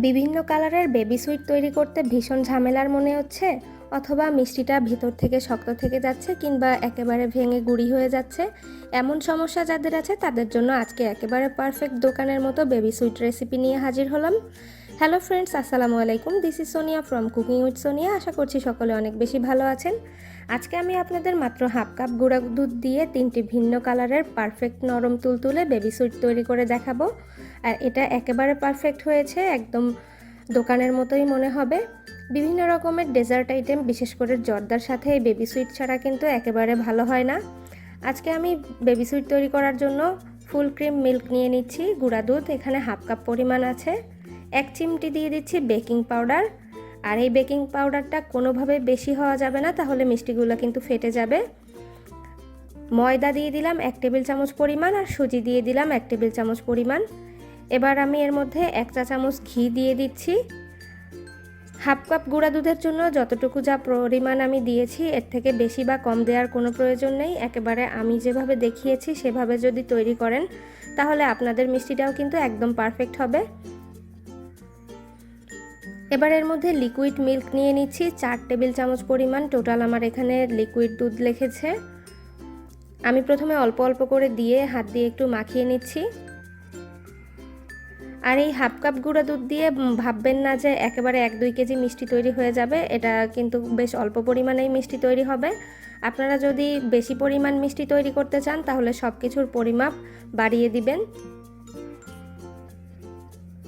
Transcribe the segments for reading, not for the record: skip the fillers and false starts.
বিভিন্ন কালারের baby sweet তৈরি করতে ভীষণ ঝামেলার মনে হচ্ছে, অথবা মিষ্টিটা ভিতর থেকে শক্ত থেকে যাচ্ছে কিংবা একেবারে ভেঙে গুঁড়ি হয়ে যাচ্ছে। এমন সমস্যা যাদের আছে তাদের জন্য আজকে একেবারে পারফেক্ট দোকানের মতো বেবি সুইট রেসিপি নিয়ে হাজির হলাম। হ্যালো ফ্রেন্ডস, আসসালামু আলাইকুম। This is Sonia from cooking with Sonia. আশা করছি সকলে অনেক বেশি ভালো আছেন। আজকে আমি আপনাদের মাত্র হাফ কাপ গুঁড়া দুধ দিয়ে 3টি ভিন্ন কালারের পারফেক্ট নরম তুলতুলে বেবি সুইট তৈরি করে দেখাবো। আর এটা একেবারে পারফেক্ট হয়েছে, একদম দোকানের মতোই মনে হবে। বিভিন্ন রকমের ডেজার্ট আইটেম, বিশেষ করে জর্দার সাথে এই বেবি সুইট ছাড়া কিন্তু একেবারে ভালো হয় না। আজকে আমি বেবি সুইট তৈরি করার জন্য ফুল ক্রিম মিল্ক নিয়ে নিচ্ছি। গুঁড়া দুধ এখানে হাফ কাপ পরিমাণ আছে। 1 চিমটি দিয়ে দিচ্ছি বেকিং পাউডার। আর এই বেকিং পাউডারটা কোনোভাবে বেশি হওয়া যাবে না, তাহলে মিষ্টিগুলো কিন্তু ফেটে যাবে। ময়দা দিয়ে দিলাম 1 টেবিল চামচ পরিমাণ, আর সুজি দিয়ে দিলাম 1 টেবিল চামচ পরিমাণ। এবার আমি এর মধ্যে 1 চা চামচ ঘি দিয়ে দিচ্ছি। হাফ কাপ গুঁড়া দুধের জন্য যতটুকু যা পরিমাণ আমি দিয়েছি, এর থেকে বেশি বা কম দেওয়ার কোনো প্রয়োজন নেই। একেবারে আমি যেভাবে দেখিয়েছি সেভাবে যদি তৈরি করেন তাহলে আপনাদের মিষ্টিটাও কিন্তু একদম পারফেক্ট হবে। এবার এর মধ্যে লিকুইড মিল্ক নিয়ে নিচ্ছি 4 টেবিল চামচ পরিমাণ। টোটাল আমার এখানে লিকুইড দুধ লেগেছে। আমি প্রথমে অল্প অল্প করে দিয়ে হাত দিয়ে একটু মাখিয়ে নিচ্ছি। আর এই হাফ কাপ গুঁড়া দুধ দিয়ে ভাববেন না যে একেবারে 1-2 কেজি মিষ্টি তৈরি হয়ে যাবে। এটা কিন্তু বেশ অল্প পরিমাণেই মিষ্টি তৈরি হবে। আপনারা যদি বেশি পরিমাণ মিষ্টি তৈরি করতে চান তাহলে সব কিছুর পরিমাপ বাড়িয়ে দিবেন।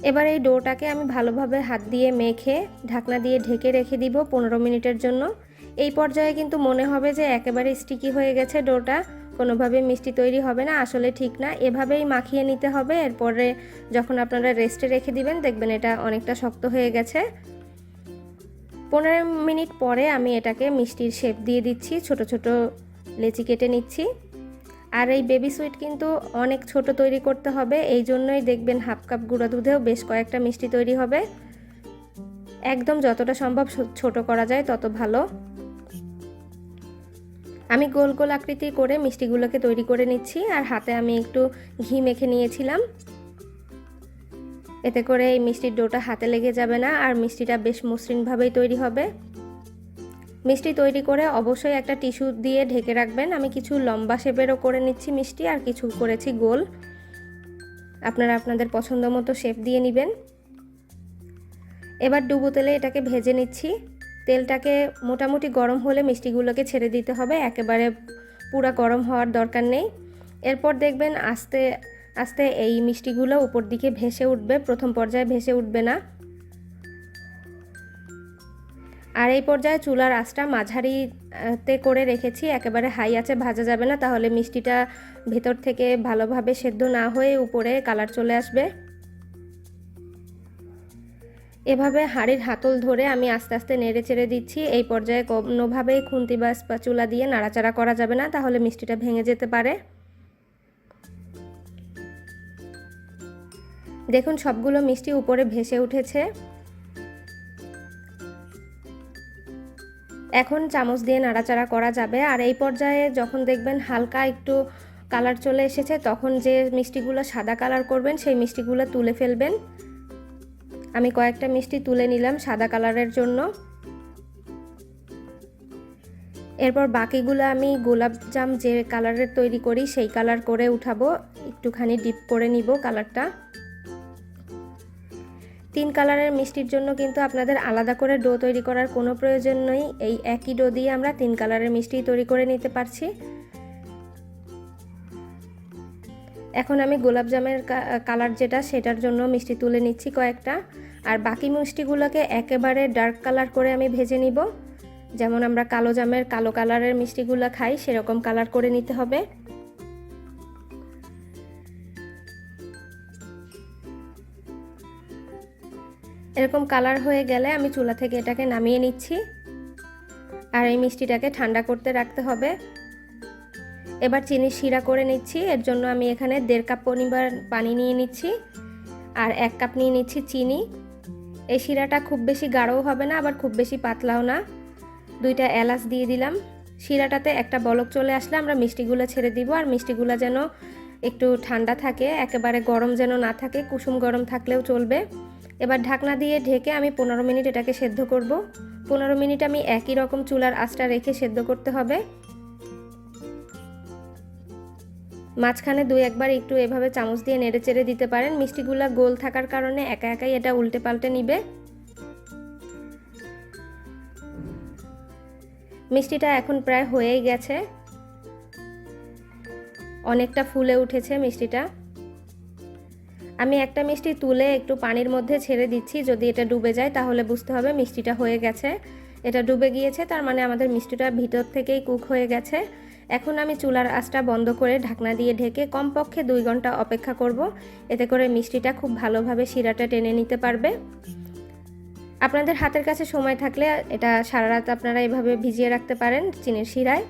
এবার এই ডোটাকে আমি ভালোভাবে হাত দিয়ে মেখে ঢাকনা দিয়ে ঢেকে রেখে দিব 15 মিনিটের জন্য। এই পর্যায়ে কিন্তু মনে হবে যে একেবারে স্টিকি হয়ে গেছে ডোটা, কোনোভাবে মিষ্টি তৈরি হবে না। আসলে ঠিক না, এভাবেই মাখিয়ে নিতে হবে। এরপরে যখন আপনারা রেস্টে রেখে দিবেন দেখবেন এটা অনেকটা শক্ত হয়ে গেছে। 15 মিনিট পরে আমি এটাকে মিষ্টির শেপ দিয়ে দিচ্ছি, ছোট ছোট লেচি কেটে নিচ্ছি। আর এই বেবি সুইট কিন্তু অনেক ছোট তৈরি করতে হবে, এই জন্যই দেখবেন হাফ কাপ গুঁড়া দুধেও বেশ কয়েকটা মিষ্টি তৈরি হবে। একদম যতটা সম্ভব ছোট করা যায় তত ভালো। আমি গোল গোল আকৃতি করে মিষ্টিগুলোকে তৈরি করে নিচ্ছি। আর হাতে আমি একটু ঘি মেখে নিয়েছিলাম, এতে করে এই মিষ্টির ডোটা হাতে লেগে যাবে না, আর মিষ্টিটা বেশ মসৃণভাবেই তৈরি হবে। মিষ্টি তৈরি করে অবশ্যই একটা টিস্যু দিয়ে ঢেকে রাখবেন। আমি কিছু লম্বা শেপেরও করে নিচ্ছি মিষ্টি, আর কিছু করেছি গোল। আপনারা আপনাদের পছন্দ মতো শেপ দিয়ে নেবেন। এবার ডুবো তেলে এটাকে ভেজে নিচ্ছি। তেলটাকে মোটামুটি গরম হলে মিষ্টিগুলোকে ছেড়ে দিতে হবে, একেবারে পুরো গরম হওয়ার দরকার নেই। এরপর দেখবেন আস্তে আস্তে এই মিষ্টিগুলো উপর দিকে ভেসে উঠবে, প্রথম পর্যায়ে ভেসে উঠবে না। আর এই পর্যায়ে চুলার আঁচটা মাঝারিতে করে রেখেছি, একেবারে হাই আঁচে ভাজা যাবে না, তাহলে মিষ্টিটা ভেতর থেকে ভালোভাবে সেদ্ধ না হয়ে উপরে কালার চলে আসবে। এভাবে হাঁড়ির হাতল ধরে আমি আস্তে আস্তে নেড়ে চেড়ে দিচ্ছি। এই পর্যায়ে কোনোভাবেই খুন্তি বা স্প্যাচুলা দিয়ে নাড়াচাড়া করা যাবে না, তাহলে মিষ্টিটা ভেঙে যেতে পারে। দেখুন সবগুলো মিষ্টি উপরে ভেসে উঠেছে। এখন চামচ দিয়ে নাড়াচাড়া করা যাবে। আর এই পর্যায়ে যখন দেখবেন হালকা একটু কালার চলে এসেছে, তখন যে মিষ্টিগুলো সাদা কালার করবেন সেই মিষ্টিগুলো তুলে ফেলবেন। আমি কয়েকটা মিষ্টি তুলে নিলাম সাদা কালারের জন্য। এরপর বাকিগুলো আমি গোলাপ জাম যে কালারের তৈরি করি সেই কালার করে উঠাবো, একটুখানি ডিপ করে নিব কালারটা। 3 কালারের মিষ্টির জন্য কিন্তু আপনাদের আলাদা করে ডো তৈরি করার কোনো প্রয়োজন নেই। এই একই ডো দিয়ে আমরা 3 কালারের মিষ্টি তৈরি করে নিতে পারছি। এখন আমি গোলাপ জামের কালার যেটা, সেটার জন্য মিষ্টি তুলে নিচ্ছি কয়েকটা। আর বাকি মিষ্টিগুলোকে একেবারে ডার্ক কালার করে আমি ভেজে নিব, যেমন আমরা কালো জামের কালো কালারের মিষ্টিগুলো খাই সেরকম কালার করে নিতে হবে। এরকম কালার হয়ে গেলে আমি চুলা থেকে এটাকে নামিয়ে নিচ্ছি। আর এই মিষ্টিটাকে ঠান্ডা করতে রাখতে হবে। এবার চিনি শিরা করে নিচ্ছি। এর জন্য আমি এখানে 1.5 কাপ পরিমাণ পানি নিয়ে নিচ্ছি, আর 1 কাপ নিয়ে নিচ্ছি চিনি। এই শিরাটা খুব বেশি গাঢ়ও হবে না, আবার খুব বেশি পাতলাও না। 2টা এলাচ দিয়ে দিলাম। শিরাটাতে একটা বলক চলে আসলে আমরা মিষ্টিগুলো ছেড়ে দিব। আর মিষ্টিগুলো যেন একটু ঠান্ডা থাকে, একেবারে গরম যেন না থাকে, কুসুম গরম থাকলেও চলবে। এবার ঢাকনা দিয়ে ঢেকে আমি 15 মিনিট এটাকে সেদ্ধ করব। 15 মিনিট আমি একই রকম চুলার আঁচটা রেখে সেদ্ধ করতে হবে। মাঝখানে 2-1 বার একটু এভাবে চামচ দিয়ে নেড়েচেড়ে দিতে পারেন। মিষ্টিগুলা গোল থাকার কারণে একা একাই এটা উল্টে পাল্টে নিবে। মিষ্টিটা এখন প্রায় হয়েই গেছে, অনেকটা ফুলে উঠেছে মিষ্টিটা। আমি একটা মিষ্টি তুলে একটু পানির মধ্যে ছেড়ে দিচ্ছি, যদি এটা ডুবে যায় তাহলে বুঝতে হবে মিষ্টিটা হয়ে গেছে। এটা ডুবে গিয়েছে, তার মানে আমাদের মিষ্টিটা ভিতর থেকেই কুক হয়ে গেছে। এখন আমি চুলার আঁচটা বন্ধ করে ঢাকনা দিয়ে ঢেকে কমপক্ষে 2 ঘন্টা অপেক্ষা করব। এতে করে মিষ্টিটা খুব ভালোভাবে শিরাটা টেনে নিতে পারবে। আপনাদের হাতের কাছে সময় থাকলে এটা সারা রাত আপনারা এভাবে ভিজিয়ে রাখতে পারেন চিনির শিরায়।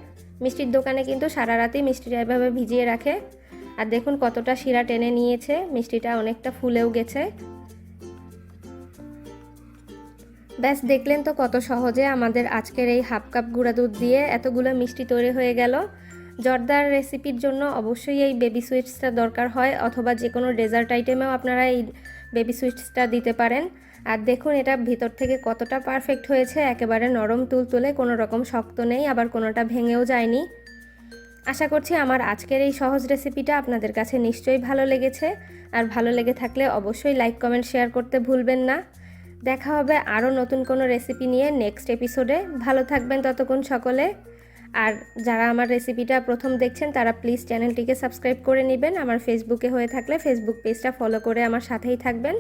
মিষ্টির দোকানে কিন্তু সারা রাতই মিষ্টিটা এভাবে ভিজিয়ে রাখে। আর দেখুন কতটা শিরা টেনে নিয়েছে, মিষ্টিটা অনেকটা ফুলেও গেছে। ব্যাস, দেখলেন তো কত সহজে আমাদের আজকের এই হাফ কাপ গুঁড়া দুধ দিয়ে এতগুলো মিষ্টি তৈরি হয়ে গেল। জর্দার রেসিপির জন্য অবশ্যই এই বেবি সুইটসটা দরকার হয়, অথবা যে কোনো ডেজার্ট আইটেমেও আপনারা এই বেবি সুইটসটা দিতে পারেন। আর দেখুন এটা ভিতর থেকে কতটা পারফেক্ট হয়েছে, একেবারে নরম তুলতুলে, কোনো রকম শক্ত নেই, আবার কোনোটা ভেঙেও যায়নি। আশা করছি আমার আজকের এই সহজ রেসিপিটা আপনাদের কাছে নিশ্চয়ই ভালো লেগেছে। আর ভালো লেগে থাকলে অবশ্যই লাইক কমেন্ট শেয়ার করতে ভুলবেন না। দেখা হবে আরও নতুন কোনো রেসিপি নিয়ে নেক্সট এপিসোডে। ভালো থাকবেন ততক্ষণ সকলে। আর যারা আমার রেসিপিটা প্রথম দেখছেন তারা প্লিজ চ্যানেলটিকে সাবস্ক্রাইব করে নেবেন। আমার ফেসবুকে হয়ে থাকলে ফেসবুক পেজটা ফলো করে আমার সাথেই থাকবেন।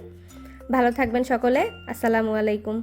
ভালো থাকবেন সকলে। আসসালামু আলাইকুম।